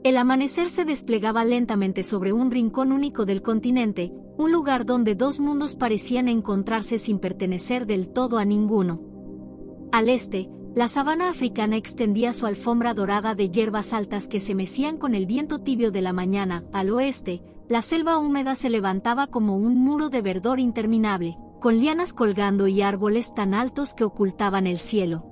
El amanecer se desplegaba lentamente sobre un rincón único del continente, un lugar donde dos mundos parecían encontrarse sin pertenecer del todo a ninguno. Al este, la sabana africana extendía su alfombra dorada de hierbas altas que se mecían con el viento tibio de la mañana. Al oeste, la selva húmeda se levantaba como un muro de verdor interminable, con lianas colgando y árboles tan altos que ocultaban el cielo.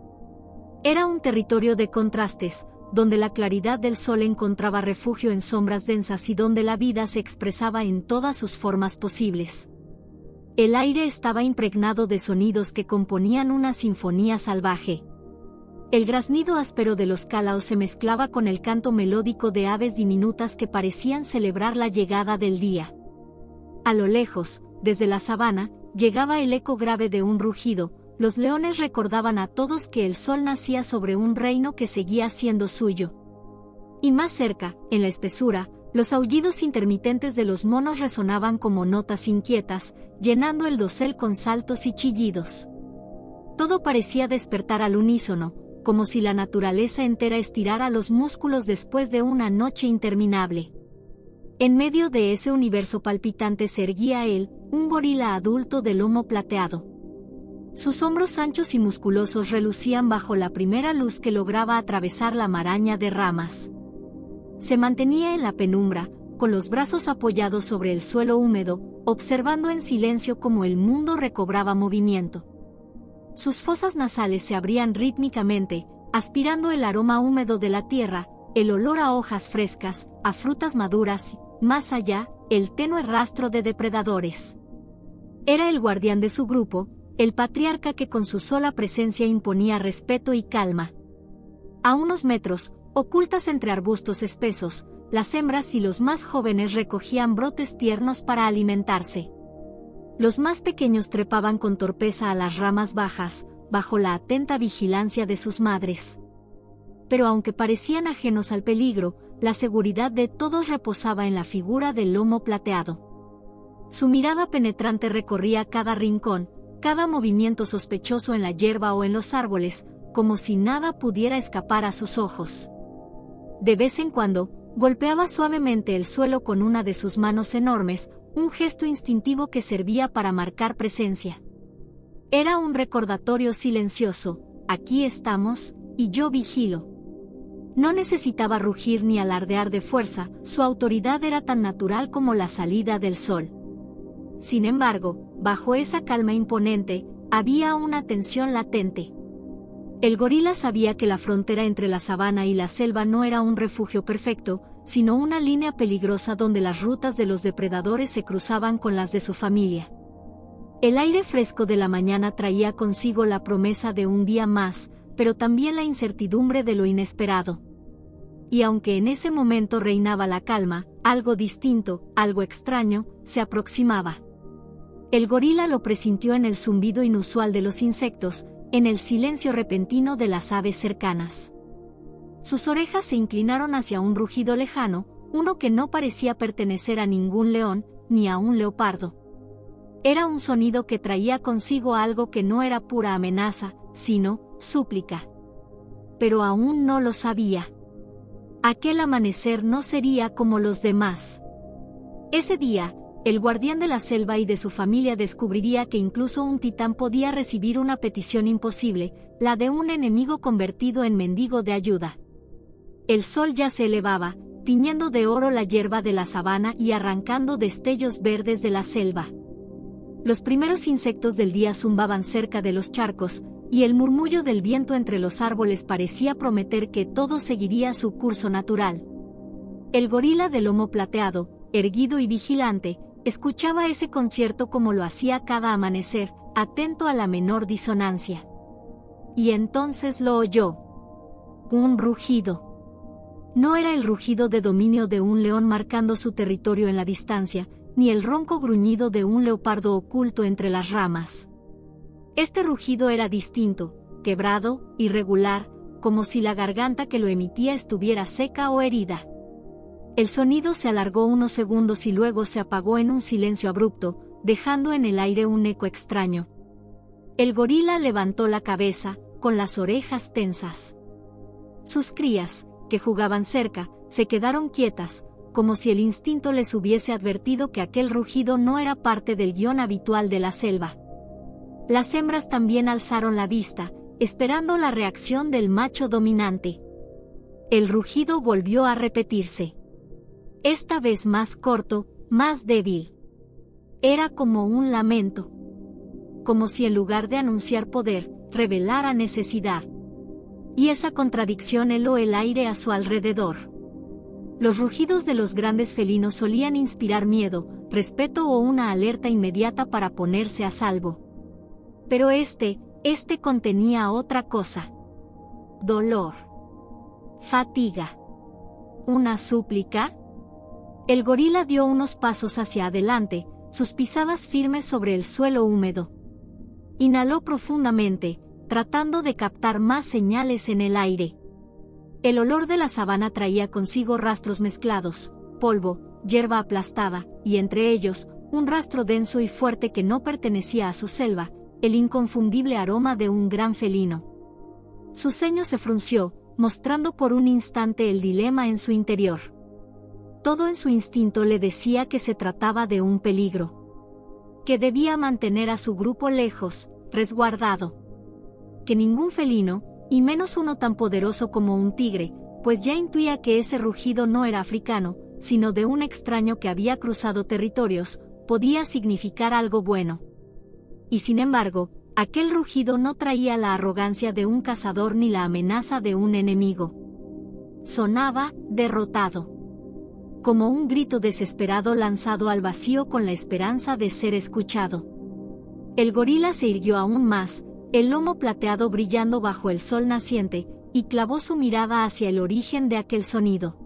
Era un territorio de contrastes, donde la claridad del sol encontraba refugio en sombras densas y donde la vida se expresaba en todas sus formas posibles. El aire estaba impregnado de sonidos que componían una sinfonía salvaje. El graznido áspero de los calaos se mezclaba con el canto melódico de aves diminutas que parecían celebrar la llegada del día. A lo lejos, desde la sabana, llegaba el eco grave de un rugido. Los leones recordaban a todos que el sol nacía sobre un reino que seguía siendo suyo. Y más cerca, en la espesura, los aullidos intermitentes de los monos resonaban como notas inquietas, llenando el dosel con saltos y chillidos. Todo parecía despertar al unísono, como si la naturaleza entera estirara los músculos después de una noche interminable. En medio de ese universo palpitante se erguía él, un gorila adulto de lomo plateado. Sus hombros anchos y musculosos relucían bajo la primera luz que lograba atravesar la maraña de ramas. Se mantenía en la penumbra, con los brazos apoyados sobre el suelo húmedo, observando en silencio cómo el mundo recobraba movimiento. Sus fosas nasales se abrían rítmicamente, aspirando el aroma húmedo de la tierra, el olor a hojas frescas, a frutas maduras y, más allá, el tenue rastro de depredadores. Era el guardián de su grupo, el patriarca que con su sola presencia imponía respeto y calma. A unos metros, ocultas entre arbustos espesos, las hembras y los más jóvenes recogían brotes tiernos para alimentarse. Los más pequeños trepaban con torpeza a las ramas bajas, bajo la atenta vigilancia de sus madres. Pero aunque parecían ajenos al peligro, la seguridad de todos reposaba en la figura del lomo plateado. Su mirada penetrante recorría cada rincón, cada movimiento sospechoso en la hierba o en los árboles, como si nada pudiera escapar a sus ojos. De vez en cuando, golpeaba suavemente el suelo con una de sus manos enormes, un gesto instintivo que servía para marcar presencia. Era un recordatorio silencioso: aquí estamos, y yo vigilo. No necesitaba rugir ni alardear de fuerza, su autoridad era tan natural como la salida del sol. Sin embargo, bajo esa calma imponente, había una tensión latente. El gorila sabía que la frontera entre la sabana y la selva no era un refugio perfecto, sino una línea peligrosa donde las rutas de los depredadores se cruzaban con las de su familia. El aire fresco de la mañana traía consigo la promesa de un día más, pero también la incertidumbre de lo inesperado. Y aunque en ese momento reinaba la calma, algo distinto, algo extraño, se aproximaba. El gorila lo presintió en el zumbido inusual de los insectos, en el silencio repentino de las aves cercanas. Sus orejas se inclinaron hacia un rugido lejano, uno que no parecía pertenecer a ningún león, ni a un leopardo. Era un sonido que traía consigo algo que no era pura amenaza, sino súplica. Pero aún no lo sabía. Aquel amanecer no sería como los demás. Ese día, el guardián de la selva y de su familia descubriría que incluso un titán podía recibir una petición imposible, la de un enemigo convertido en mendigo de ayuda. El sol ya se elevaba, tiñendo de oro la hierba de la sabana y arrancando destellos verdes de la selva. Los primeros insectos del día zumbaban cerca de los charcos, y el murmullo del viento entre los árboles parecía prometer que todo seguiría su curso natural. El gorila de lomo plateado, erguido y vigilante, escuchaba ese concierto como lo hacía cada amanecer, atento a la menor disonancia. Y entonces lo oyó. Un rugido. No era el rugido de dominio de un león marcando su territorio en la distancia, ni el ronco gruñido de un leopardo oculto entre las ramas. Este rugido era distinto, quebrado, irregular, como si la garganta que lo emitía estuviera seca o herida. El sonido se alargó unos segundos y luego se apagó en un silencio abrupto, dejando en el aire un eco extraño. El gorila levantó la cabeza, con las orejas tensas. Sus crías, que jugaban cerca, se quedaron quietas, como si el instinto les hubiese advertido que aquel rugido no era parte del guión habitual de la selva. Las hembras también alzaron la vista, esperando la reacción del macho dominante. El rugido volvió a repetirse. Esta vez más corto, más débil. Era como un lamento. Como si en lugar de anunciar poder, revelara necesidad. Y esa contradicción heló el aire a su alrededor. Los rugidos de los grandes felinos solían inspirar miedo, respeto o una alerta inmediata para ponerse a salvo. Pero este contenía otra cosa. Dolor. Fatiga. ¿Una súplica? El gorila dio unos pasos hacia adelante, sus pisadas firmes sobre el suelo húmedo. Inhaló profundamente, tratando de captar más señales en el aire. El olor de la sabana traía consigo rastros mezclados, polvo, hierba aplastada, y entre ellos, un rastro denso y fuerte que no pertenecía a su selva, el inconfundible aroma de un gran felino. Su ceño se frunció, mostrando por un instante el dilema en su interior. Todo en su instinto le decía que se trataba de un peligro. Que debía mantener a su grupo lejos, resguardado. Que ningún felino, y menos uno tan poderoso como un tigre, pues ya intuía que ese rugido no era africano, sino de un extraño que había cruzado territorios, podía significar algo bueno. Y sin embargo, aquel rugido no traía la arrogancia de un cazador ni la amenaza de un enemigo. Sonaba derrotado. Como un grito desesperado lanzado al vacío con la esperanza de ser escuchado. El gorila se irguió aún más, el lomo plateado brillando bajo el sol naciente, y clavó su mirada hacia el origen de aquel sonido.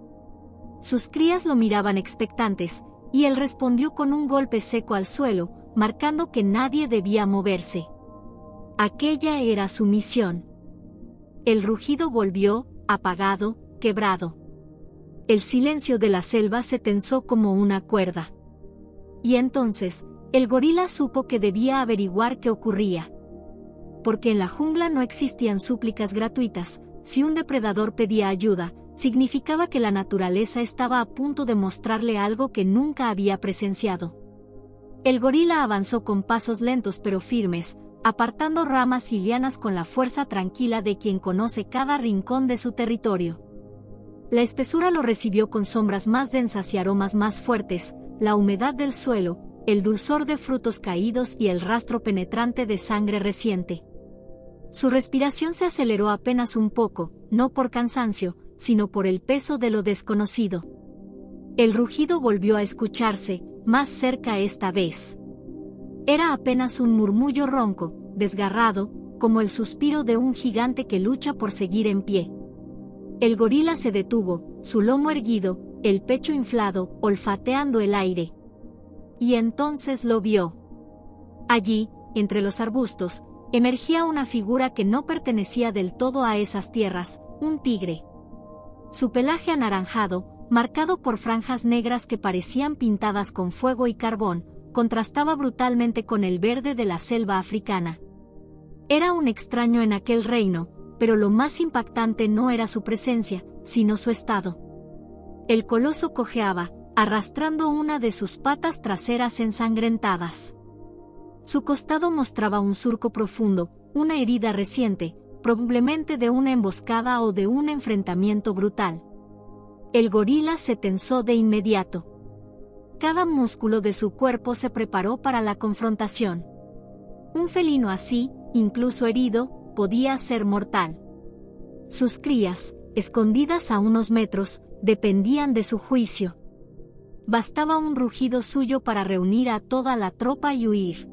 Sus crías lo miraban expectantes, y él respondió con un golpe seco al suelo, marcando que nadie debía moverse. Aquella era su misión. El rugido volvió, apagado, quebrado. El silencio de la selva se tensó como una cuerda. Y entonces, el gorila supo que debía averiguar qué ocurría. Porque en la jungla no existían súplicas gratuitas, si un depredador pedía ayuda, significaba que la naturaleza estaba a punto de mostrarle algo que nunca había presenciado. El gorila avanzó con pasos lentos pero firmes, apartando ramas y lianas con la fuerza tranquila de quien conoce cada rincón de su territorio. La espesura lo recibió con sombras más densas y aromas más fuertes, la humedad del suelo, el dulzor de frutos caídos y el rastro penetrante de sangre reciente. Su respiración se aceleró apenas un poco, no por cansancio, sino por el peso de lo desconocido. El rugido volvió a escucharse, más cerca esta vez. Era apenas un murmullo ronco, desgarrado, como el suspiro de un gigante que lucha por seguir en pie. El gorila se detuvo, su lomo erguido, el pecho inflado, olfateando el aire. Y entonces lo vio. Allí, entre los arbustos, emergía una figura que no pertenecía del todo a esas tierras, un tigre. Su pelaje anaranjado, marcado por franjas negras que parecían pintadas con fuego y carbón, contrastaba brutalmente con el verde de la selva africana. Era un extraño en aquel reino, pero lo más impactante no era su presencia, sino su estado. El coloso cojeaba, arrastrando una de sus patas traseras ensangrentadas. Su costado mostraba un surco profundo, una herida reciente, probablemente de una emboscada o de un enfrentamiento brutal. El gorila se tensó de inmediato. Cada músculo de su cuerpo se preparó para la confrontación. Un felino así, incluso herido, podía ser mortal. Sus crías, escondidas a unos metros, dependían de su juicio. Bastaba un rugido suyo para reunir a toda la tropa y huir.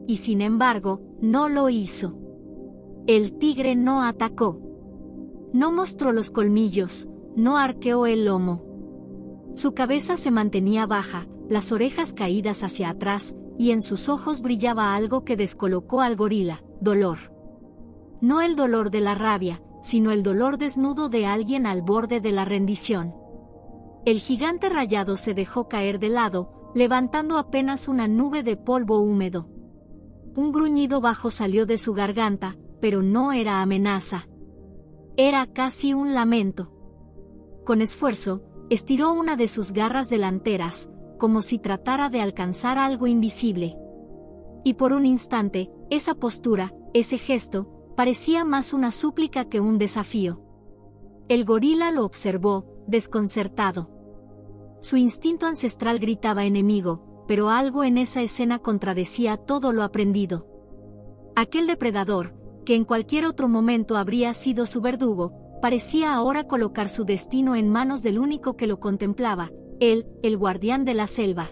Y sin embargo, no lo hizo. El tigre no atacó. No mostró los colmillos, no arqueó el lomo. Su cabeza se mantenía baja, las orejas caídas hacia atrás, y en sus ojos brillaba algo que descolocó al gorila: dolor. No el dolor de la rabia, sino el dolor desnudo de alguien al borde de la rendición. El gigante rayado se dejó caer de lado, levantando apenas una nube de polvo húmedo. Un gruñido bajo salió de su garganta, pero no era amenaza. Era casi un lamento. Con esfuerzo, estiró una de sus garras delanteras, como si tratara de alcanzar algo invisible. Y por un instante, esa postura, ese gesto, parecía más una súplica que un desafío. El gorila lo observó, desconcertado. Su instinto ancestral gritaba enemigo, pero algo en esa escena contradecía todo lo aprendido. Aquel depredador, que en cualquier otro momento habría sido su verdugo, parecía ahora colocar su destino en manos del único que lo contemplaba, él, el guardián de la selva.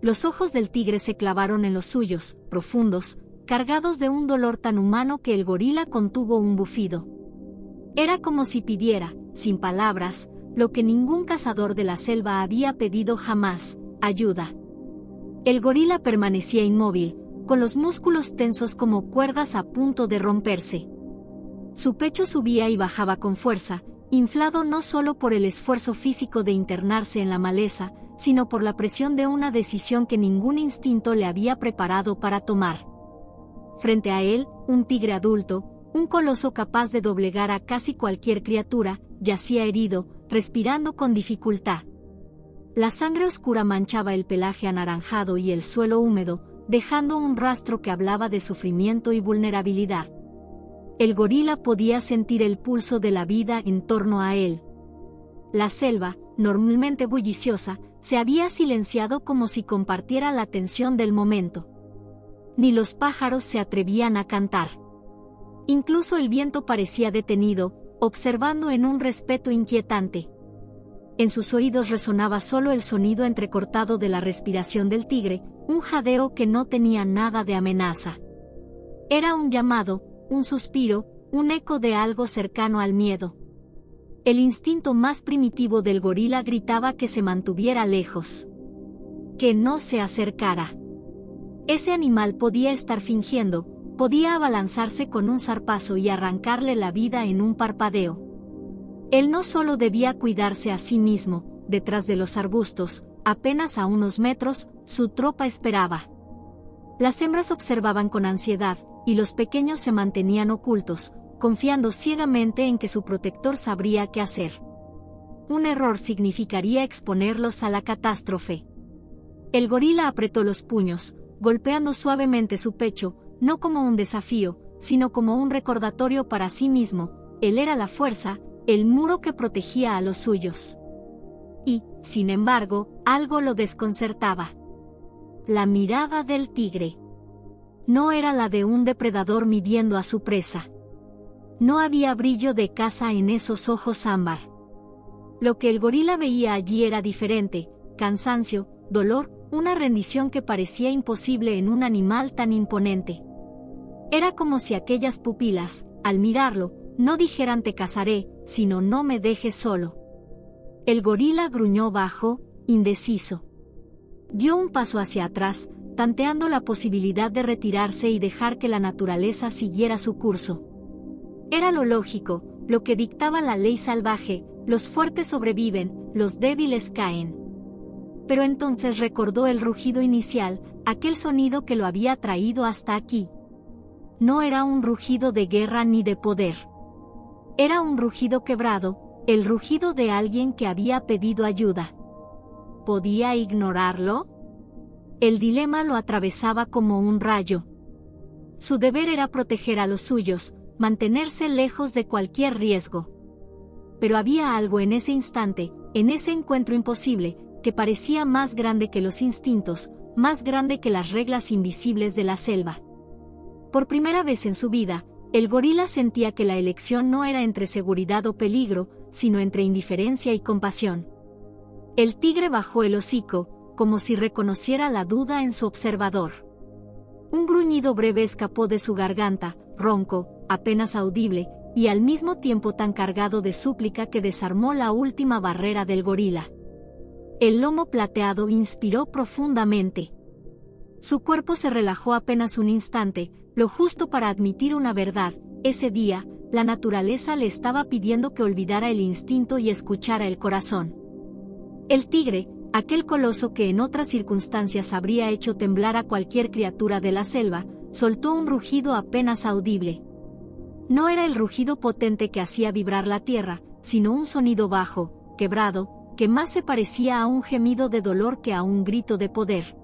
Los ojos del tigre se clavaron en los suyos, profundos, cargados de un dolor tan humano que el gorila contuvo un bufido. Era como si pidiera, sin palabras, lo que ningún cazador de la selva había pedido jamás: ayuda. El gorila permanecía inmóvil, con los músculos tensos como cuerdas a punto de romperse. Su pecho subía y bajaba con fuerza, inflado no solo por el esfuerzo físico de internarse en la maleza, sino por la presión de una decisión que ningún instinto le había preparado para tomar. Frente a él, un tigre adulto, un coloso capaz de doblegar a casi cualquier criatura, yacía herido, respirando con dificultad. La sangre oscura manchaba el pelaje anaranjado y el suelo húmedo, dejando un rastro que hablaba de sufrimiento y vulnerabilidad. El gorila podía sentir el pulso de la vida en torno a él. La selva, normalmente bulliciosa, se había silenciado como si compartiera la tensión del momento. Ni los pájaros se atrevían a cantar. Incluso el viento parecía detenido, observando en un respeto inquietante. En sus oídos resonaba solo el sonido entrecortado de la respiración del tigre, un jadeo que no tenía nada de amenaza. Era un llamado, un suspiro, un eco de algo cercano al miedo. El instinto más primitivo del gorila gritaba que se mantuviera lejos. Que no se acercara. Ese animal podía estar fingiendo, podía abalanzarse con un zarpazo y arrancarle la vida en un parpadeo. Él no solo debía cuidarse a sí mismo, detrás de los arbustos, apenas a unos metros, su tropa esperaba. Las hembras observaban con ansiedad, y los pequeños se mantenían ocultos, confiando ciegamente en que su protector sabría qué hacer. Un error significaría exponerlos a la catástrofe. El gorila apretó los puños, golpeando suavemente su pecho, no como un desafío, sino como un recordatorio para sí mismo: él era la fuerza, el muro que protegía a los suyos. Y, sin embargo, algo lo desconcertaba. La mirada del tigre. No era la de un depredador midiendo a su presa. No había brillo de caza en esos ojos ámbar. Lo que el gorila veía allí era diferente: cansancio, dolor, una rendición que parecía imposible en un animal tan imponente. Era como si aquellas pupilas, al mirarlo, no dijeran te cazaré, sino no me dejes solo. El gorila gruñó bajo, indeciso. Dio un paso hacia atrás, tanteando la posibilidad de retirarse y dejar que la naturaleza siguiera su curso. Era lo lógico, lo que dictaba la ley salvaje: los fuertes sobreviven, los débiles caen. Pero entonces recordó el rugido inicial, aquel sonido que lo había traído hasta aquí. No era un rugido de guerra ni de poder. Era un rugido quebrado, el rugido de alguien que había pedido ayuda. ¿Podía ignorarlo? El dilema lo atravesaba como un rayo. Su deber era proteger a los suyos, mantenerse lejos de cualquier riesgo. Pero había algo en ese instante, en ese encuentro imposible, que parecía más grande que los instintos, más grande que las reglas invisibles de la selva. Por primera vez en su vida, el gorila sentía que la elección no era entre seguridad o peligro, sino entre indiferencia y compasión. El tigre bajó el hocico, como si reconociera la duda en su observador. Un gruñido breve escapó de su garganta, ronco, apenas audible, y al mismo tiempo tan cargado de súplica que desarmó la última barrera del gorila. El lomo plateado inspiró profundamente. Su cuerpo se relajó apenas un instante, lo justo para admitir una verdad: ese día, la naturaleza le estaba pidiendo que olvidara el instinto y escuchara el corazón. El tigre, aquel coloso que en otras circunstancias habría hecho temblar a cualquier criatura de la selva, soltó un rugido apenas audible. No era el rugido potente que hacía vibrar la tierra, sino un sonido bajo, quebrado, que más se parecía a un gemido de dolor que a un grito de poder.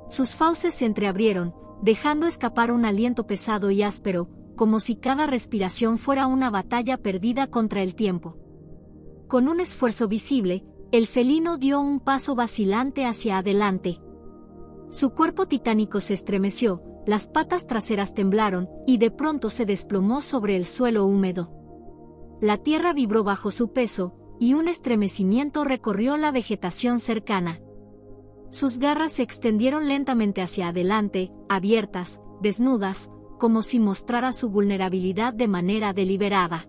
Sus fauces se entreabrieron, dejando escapar un aliento pesado y áspero, como si cada respiración fuera una batalla perdida contra el tiempo. Con un esfuerzo visible, el felino dio un paso vacilante hacia adelante. Su cuerpo titánico se estremeció, las patas traseras temblaron, y de pronto se desplomó sobre el suelo húmedo. La tierra vibró bajo su peso, y un estremecimiento recorrió la vegetación cercana. Sus garras se extendieron lentamente hacia adelante, abiertas, desnudas, como si mostrara su vulnerabilidad de manera deliberada.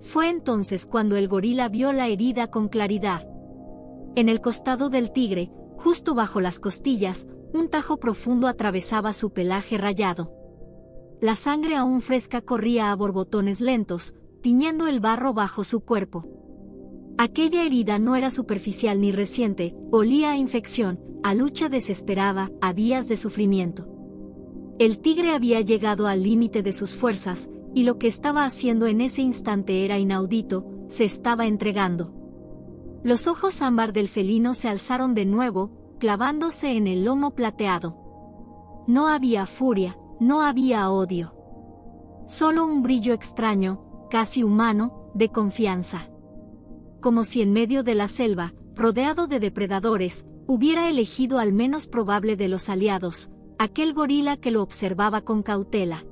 Fue entonces cuando el gorila vio la herida con claridad. En el costado del tigre, justo bajo las costillas, un tajo profundo atravesaba su pelaje rayado. La sangre aún fresca corría a borbotones lentos, tiñendo el barro bajo su cuerpo. Aquella herida no era superficial ni reciente, olía a infección, a lucha desesperada, a días de sufrimiento. El tigre había llegado al límite de sus fuerzas, y lo que estaba haciendo en ese instante era inaudito, se estaba entregando. Los ojos ámbar del felino se alzaron de nuevo, clavándose en el lomo plateado. No había furia, no había odio. Solo un brillo extraño, casi humano, de confianza. Como si en medio de la selva, rodeado de depredadores, hubiera elegido al menos probable de los aliados, aquel gorila que lo observaba con cautela.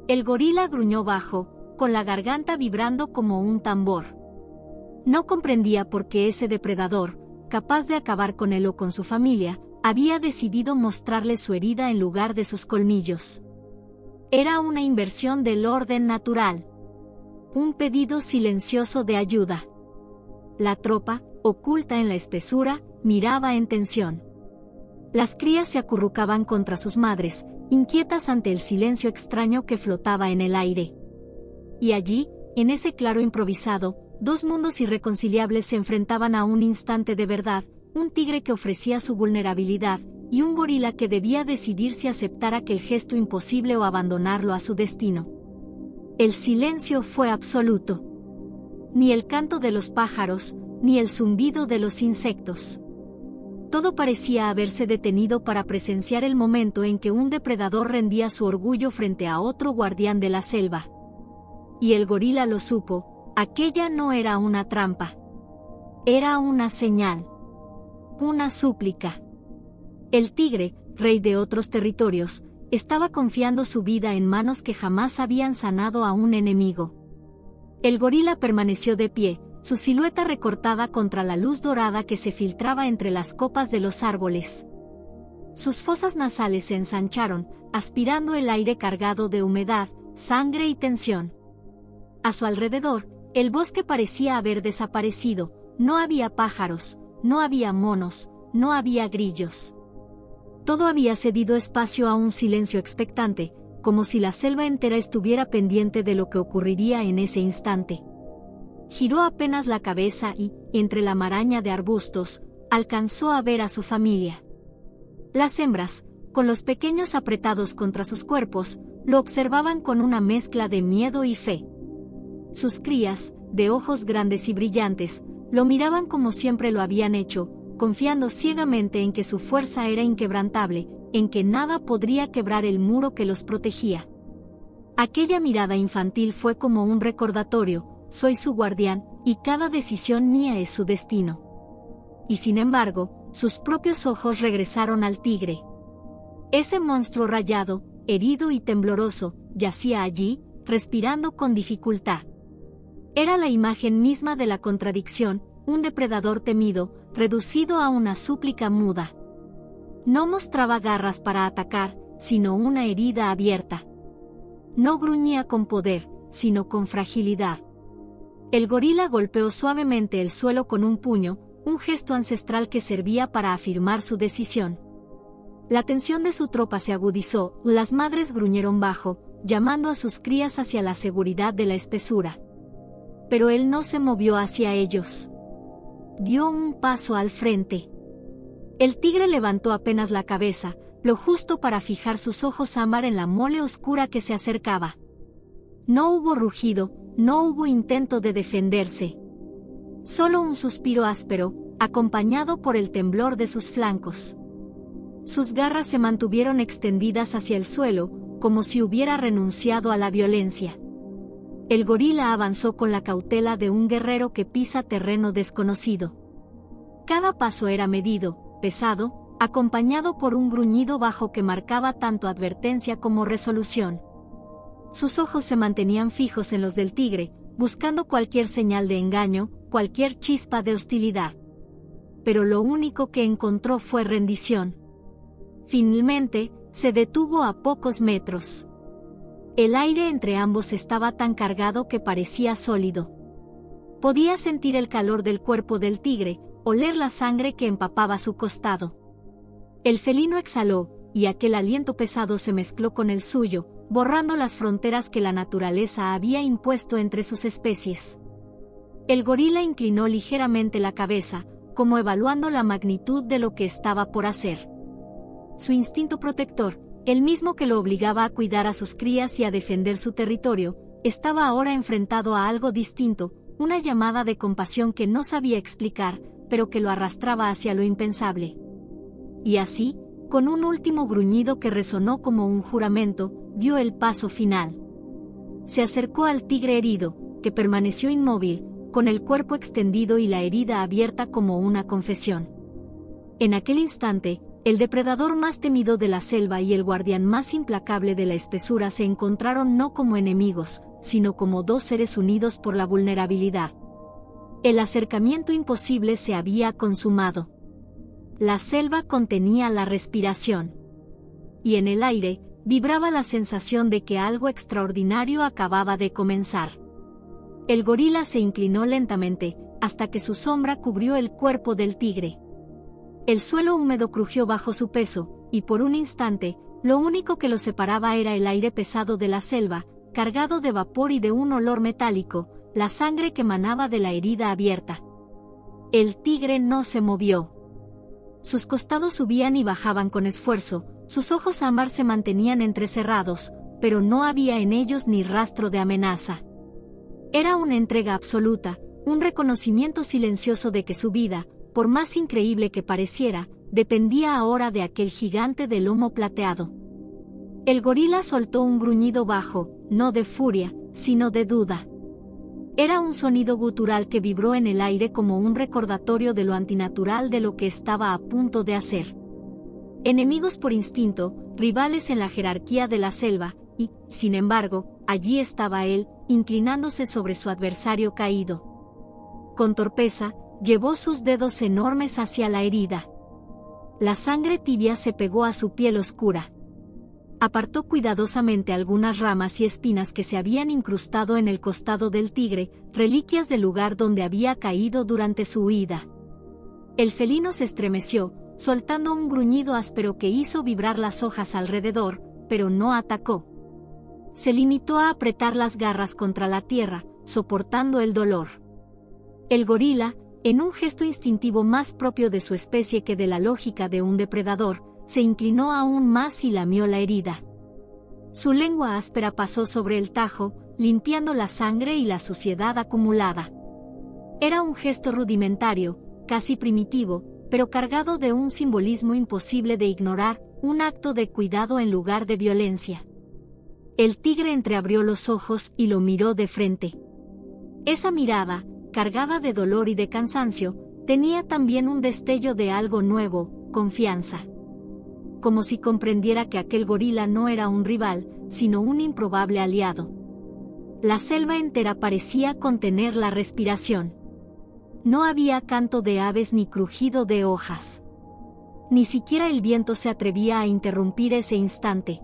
El gorila gruñó bajo, con la garganta vibrando como un tambor. No comprendía por qué ese depredador, capaz de acabar con él o con su familia, había decidido mostrarle su herida en lugar de sus colmillos. Era una inversión del orden natural. Un pedido silencioso de ayuda. La tropa, oculta en la espesura, miraba en tensión. Las crías se acurrucaban contra sus madres, inquietas ante el silencio extraño que flotaba en el aire. Y allí, en ese claro improvisado, dos mundos irreconciliables se enfrentaban a un instante de verdad, un tigre que ofrecía su vulnerabilidad, y un gorila que debía decidir si aceptar aquel gesto imposible o abandonarlo a su destino. El silencio fue absoluto. Ni el canto de los pájaros, ni el zumbido de los insectos. Todo parecía haberse detenido para presenciar el momento en que un depredador rendía su orgullo frente a otro guardián de la selva. Y el gorila lo supo, aquella no era una trampa. Era una señal. Una súplica. El tigre, rey de otros territorios, estaba confiando su vida en manos que jamás habían sanado a un enemigo. El gorila permaneció de pie, su silueta recortada contra la luz dorada que se filtraba entre las copas de los árboles. Sus fosas nasales se ensancharon, aspirando el aire cargado de humedad, sangre y tensión. A su alrededor, el bosque parecía haber desaparecido, no había pájaros, no había monos, no había grillos. Todo había cedido espacio a un silencio expectante, como si la selva entera estuviera pendiente de lo que ocurriría en ese instante. Giró apenas la cabeza y, entre la maraña de arbustos, alcanzó a ver a su familia. Las hembras, con los pequeños apretados contra sus cuerpos, lo observaban con una mezcla de miedo y fe. Sus crías, de ojos grandes y brillantes, lo miraban como siempre lo habían hecho, confiando ciegamente en que su fuerza era inquebrantable, en que nada podría quebrar el muro que los protegía. Aquella mirada infantil fue como un recordatorio: soy su guardián, y cada decisión mía es su destino. Y sin embargo, sus propios ojos regresaron al tigre. Ese monstruo rayado, herido y tembloroso, yacía allí, respirando con dificultad. Era la imagen misma de la contradicción, un depredador temido, reducido a una súplica muda. No mostraba garras para atacar, sino una herida abierta. No gruñía con poder, sino con fragilidad. El gorila golpeó suavemente el suelo con un puño, un gesto ancestral que servía para afirmar su decisión. La tensión de su tropa se agudizó, las madres gruñeron bajo, llamando a sus crías hacia la seguridad de la espesura. Pero él no se movió hacia ellos. Dio un paso al frente. El tigre levantó apenas la cabeza, lo justo para fijar sus ojos ámbar en la mole oscura que se acercaba. No hubo rugido, no hubo intento de defenderse. Solo un suspiro áspero, acompañado por el temblor de sus flancos. Sus garras se mantuvieron extendidas hacia el suelo, como si hubiera renunciado a la violencia. El gorila avanzó con la cautela de un guerrero que pisa terreno desconocido. Cada paso era medido, pesado, acompañado por un gruñido bajo que marcaba tanto advertencia como resolución. Sus ojos se mantenían fijos en los del tigre, buscando cualquier señal de engaño, cualquier chispa de hostilidad. Pero lo único que encontró fue rendición. Finalmente, se detuvo a pocos metros. El aire entre ambos estaba tan cargado que parecía sólido. Podía sentir el calor del cuerpo del tigre, oler la sangre que empapaba su costado. El felino exhaló, y aquel aliento pesado se mezcló con el suyo, borrando las fronteras que la naturaleza había impuesto entre sus especies. El gorila inclinó ligeramente la cabeza, como evaluando la magnitud de lo que estaba por hacer. Su instinto protector, el mismo que lo obligaba a cuidar a sus crías y a defender su territorio, estaba ahora enfrentado a algo distinto, una llamada de compasión que no sabía explicar, pero que lo arrastraba hacia lo impensable. Y así, con un último gruñido que resonó como un juramento, dio el paso final. Se acercó al tigre herido, que permaneció inmóvil, con el cuerpo extendido y la herida abierta como una confesión. En aquel instante, el depredador más temido de la selva y el guardián más implacable de la espesura se encontraron no como enemigos, sino como dos seres unidos por la vulnerabilidad. El acercamiento imposible se había consumado. La selva contenía la respiración. Y en el aire, vibraba la sensación de que algo extraordinario acababa de comenzar. El gorila se inclinó lentamente, hasta que su sombra cubrió el cuerpo del tigre. El suelo húmedo crujió bajo su peso, y por un instante, lo único que lo separaba era el aire pesado de la selva, cargado de vapor y de un olor metálico, la sangre que manaba de la herida abierta. El tigre no se movió. Sus costados subían y bajaban con esfuerzo, sus ojos ámbar se mantenían entrecerrados, pero no había en ellos ni rastro de amenaza. Era una entrega absoluta, un reconocimiento silencioso de que su vida, por más increíble que pareciera, dependía ahora de aquel gigante de lomo plateado. El gorila soltó un gruñido bajo, no de furia, sino de duda. Era un sonido gutural que vibró en el aire como un recordatorio de lo antinatural de lo que estaba a punto de hacer. Enemigos por instinto, rivales en la jerarquía de la selva, y, sin embargo, allí estaba él, inclinándose sobre su adversario caído. Con torpeza, llevó sus dedos enormes hacia la herida. La sangre tibia se pegó a su piel oscura. Apartó cuidadosamente algunas ramas y espinas que se habían incrustado en el costado del tigre, reliquias del lugar donde había caído durante su huida. El felino se estremeció, soltando un gruñido áspero que hizo vibrar las hojas alrededor, pero no atacó. Se limitó a apretar las garras contra la tierra, soportando el dolor. El gorila, en un gesto instintivo más propio de su especie que de la lógica de un depredador, se inclinó aún más y lamió la herida. Su lengua áspera pasó sobre el tajo, limpiando la sangre y la suciedad acumulada. Era un gesto rudimentario, casi primitivo, pero cargado de un simbolismo imposible de ignorar, un acto de cuidado en lugar de violencia. El tigre entreabrió los ojos y lo miró de frente. Esa mirada, cargada de dolor y de cansancio, tenía también un destello de algo nuevo, confianza. Como si comprendiera que aquel gorila no era un rival, sino un improbable aliado. La selva entera parecía contener la respiración. No había canto de aves ni crujido de hojas. Ni siquiera el viento se atrevía a interrumpir ese instante.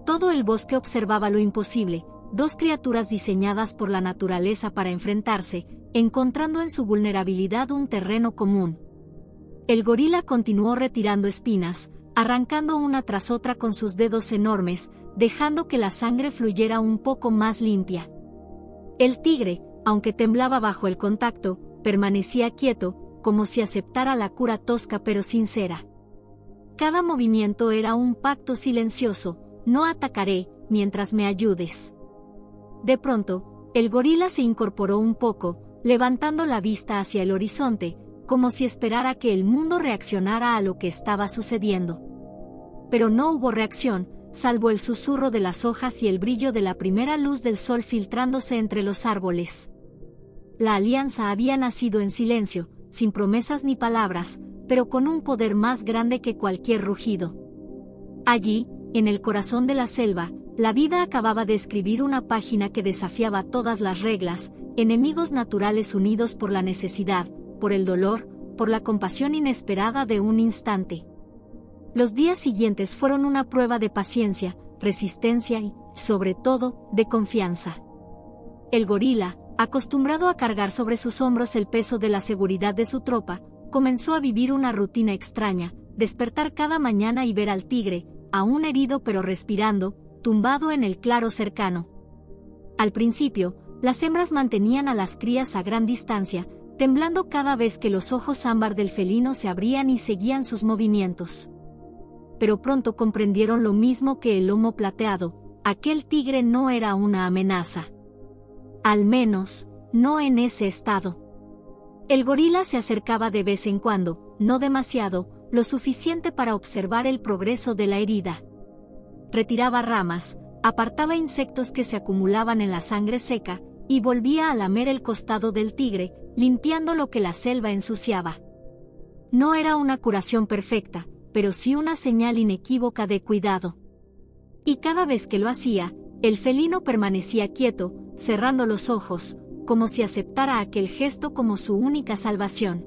Todo el bosque observaba lo imposible, dos criaturas diseñadas por la naturaleza para enfrentarse, encontrando en su vulnerabilidad un terreno común. El gorila continuó retirando espinas, arrancando una tras otra con sus dedos enormes, dejando que la sangre fluyera un poco más limpia. El tigre, aunque temblaba bajo el contacto, permanecía quieto, como si aceptara la cura tosca pero sincera. Cada movimiento era un pacto silencioso: no atacaré, mientras me ayudes. De pronto, El gorila se incorporó un poco, levantando la vista hacia el horizonte, como si esperara que el mundo reaccionara a lo que estaba sucediendo. Pero no hubo reacción, salvo el susurro de las hojas y el brillo de la primera luz del sol filtrándose entre los árboles. La alianza había nacido en silencio, sin promesas ni palabras, pero con un poder más grande que cualquier rugido. Allí, en el corazón de la selva, la vida acababa de escribir una página que desafiaba todas las reglas, enemigos naturales unidos por la necesidad, por el dolor, por la compasión inesperada de un instante. Los días siguientes fueron una prueba de paciencia, resistencia y, sobre todo, de confianza. El gorila, acostumbrado a cargar sobre sus hombros el peso de la seguridad de su tropa, comenzó a vivir una rutina extraña, despertar cada mañana y ver al tigre, aún herido pero respirando, tumbado en el claro cercano. Al principio, las hembras mantenían a las crías a gran distancia, temblando cada vez que los ojos ámbar del felino se abrían y seguían sus movimientos. Pero pronto comprendieron lo mismo que el lomo plateado: aquel tigre no era una amenaza. Al menos, no en ese estado. El gorila se acercaba de vez en cuando, no demasiado, lo suficiente para observar el progreso de la herida. Retiraba ramas, apartaba insectos que se acumulaban en la sangre seca, y volvía a lamer el costado del tigre, limpiando lo que la selva ensuciaba. No era una curación perfecta, pero sí una señal inequívoca de cuidado. Y cada vez que lo hacía, el felino permanecía quieto, cerrando los ojos, como si aceptara aquel gesto como su única salvación.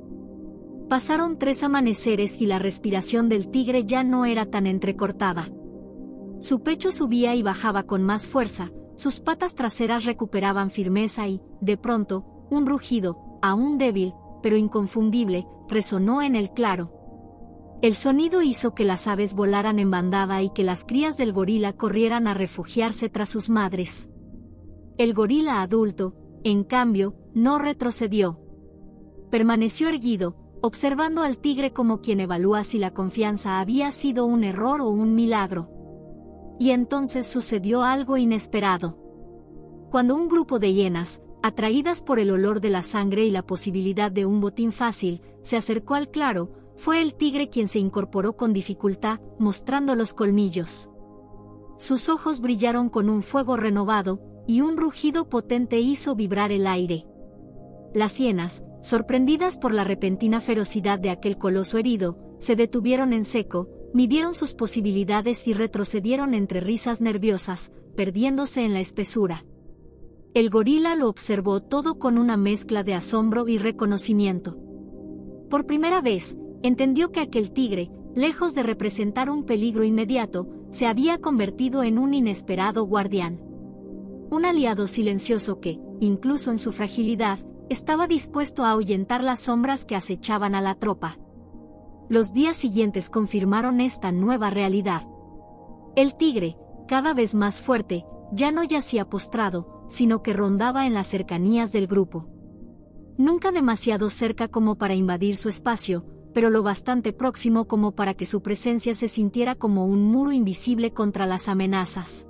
Pasaron 3 amaneceres y la respiración del tigre ya no era tan entrecortada. Su pecho subía y bajaba con más fuerza, sus patas traseras recuperaban firmeza y, de pronto, un rugido, aún débil, pero inconfundible, resonó en el claro. El sonido hizo que las aves volaran en bandada y que las crías del gorila corrieran a refugiarse tras sus madres. El gorila adulto, en cambio, no retrocedió. Permaneció erguido, observando al tigre como quien evalúa si la confianza había sido un error o un milagro. Y entonces sucedió algo inesperado. Cuando un grupo de hienas, atraídas por el olor de la sangre y la posibilidad de un botín fácil, se acercó al claro, fue el tigre quien se incorporó con dificultad, mostrando los colmillos. Sus ojos brillaron con un fuego renovado, y un rugido potente hizo vibrar el aire. Las hienas, sorprendidas por la repentina ferocidad de aquel coloso herido, se detuvieron en seco, midieron sus posibilidades y retrocedieron entre risas nerviosas, perdiéndose en la espesura. El gorila lo observó todo con una mezcla de asombro y reconocimiento. Por primera vez, entendió que aquel tigre, lejos de representar un peligro inmediato, se había convertido en un inesperado guardián. Un aliado silencioso que, incluso en su fragilidad, estaba dispuesto a ahuyentar las sombras que acechaban a la tropa. Los días siguientes confirmaron esta nueva realidad. El tigre, cada vez más fuerte, ya no yacía postrado, sino que rondaba en las cercanías del grupo. Nunca demasiado cerca como para invadir su espacio, pero lo bastante próximo como para que su presencia se sintiera como un muro invisible contra las amenazas.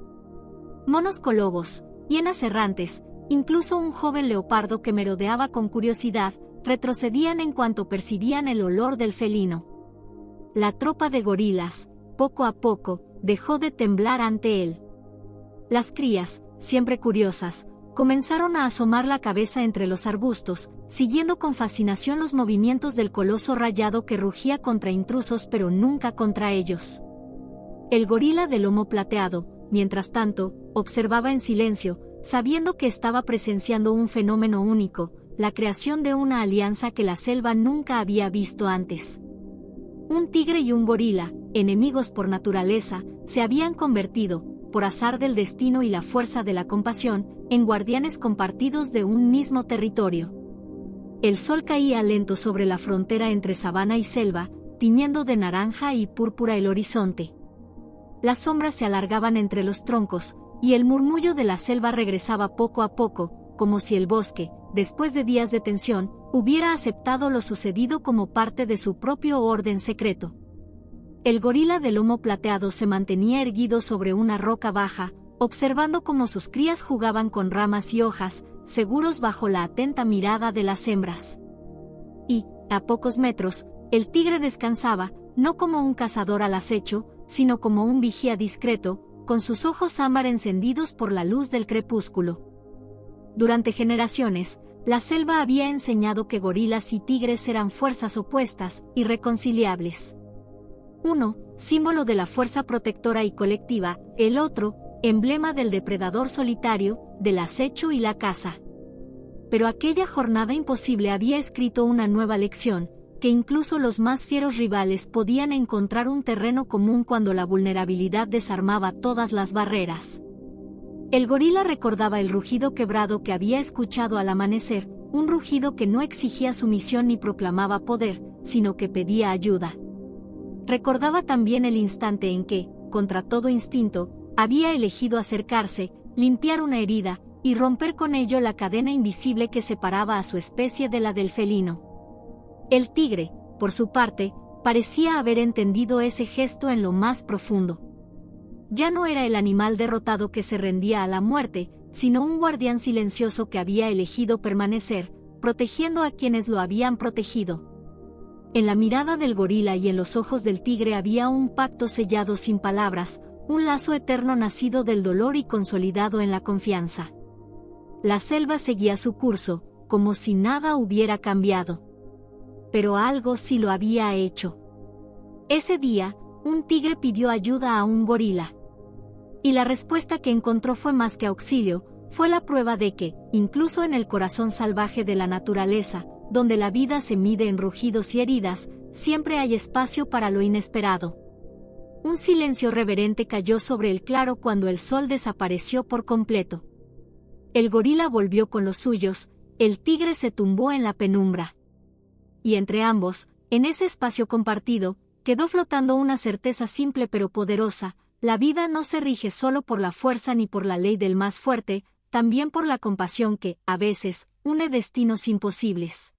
Monos colobos, hienas errantes, incluso un joven leopardo que merodeaba con curiosidad, retrocedían en cuanto percibían el olor del felino. La tropa de gorilas, poco a poco, dejó de temblar ante él. Las crías, siempre curiosas, comenzaron a asomar la cabeza entre los arbustos, siguiendo con fascinación los movimientos del coloso rayado que rugía contra intrusos pero nunca contra ellos. El gorila de lomo plateado, mientras tanto, observaba en silencio, sabiendo que estaba presenciando un fenómeno único, la creación de una alianza que la selva nunca había visto antes. Un tigre y un gorila, enemigos por naturaleza, se habían convertido, por azar del destino y la fuerza de la compasión, en guardianes compartidos de un mismo territorio. El sol caía lento sobre la frontera entre sabana y selva, tiñendo de naranja y púrpura el horizonte. Las sombras se alargaban entre los troncos, y el murmullo de la selva regresaba poco a poco, como si el bosque, después de días de tensión, hubiera aceptado lo sucedido como parte de su propio orden secreto. El gorila de lomo plateado se mantenía erguido sobre una roca baja, observando cómo sus crías jugaban con ramas y hojas, seguros bajo la atenta mirada de las hembras. Y, a pocos metros, el tigre descansaba, no como un cazador al acecho, sino como un vigía discreto, con sus ojos ámbar encendidos por la luz del crepúsculo. Durante generaciones, la selva había enseñado que gorilas y tigres eran fuerzas opuestas, irreconciliables. Uno, símbolo de la fuerza protectora y colectiva, el otro, emblema del depredador solitario, del acecho y la caza. Pero aquella jornada imposible había escrito una nueva lección, que incluso los más fieros rivales podían encontrar un terreno común cuando la vulnerabilidad desarmaba todas las barreras. El gorila recordaba el rugido quebrado que había escuchado al amanecer, un rugido que no exigía sumisión ni proclamaba poder, sino que pedía ayuda. Recordaba también el instante en que, contra todo instinto, había elegido acercarse, limpiar una herida, y romper con ello la cadena invisible que separaba a su especie de la del felino. El tigre, por su parte, parecía haber entendido ese gesto en lo más profundo. Ya no era el animal derrotado que se rendía a la muerte, sino un guardián silencioso que había elegido permanecer, protegiendo a quienes lo habían protegido. En la mirada del gorila y en los ojos del tigre había un pacto sellado sin palabras, un lazo eterno nacido del dolor y consolidado en la confianza. La selva seguía su curso, como si nada hubiera cambiado. Pero algo sí lo había hecho. Ese día, un tigre pidió ayuda a un gorila. Y la respuesta que encontró fue más que auxilio, fue la prueba de que, incluso en el corazón salvaje de la naturaleza, donde la vida se mide en rugidos y heridas, siempre hay espacio para lo inesperado. Un silencio reverente cayó sobre el claro cuando el sol desapareció por completo. El gorila volvió con los suyos, el tigre se tumbó en la penumbra. Y entre ambos, en ese espacio compartido, quedó flotando una certeza simple pero poderosa: la vida no se rige solo por la fuerza ni por la ley del más fuerte, también por la compasión que, a veces, une destinos imposibles.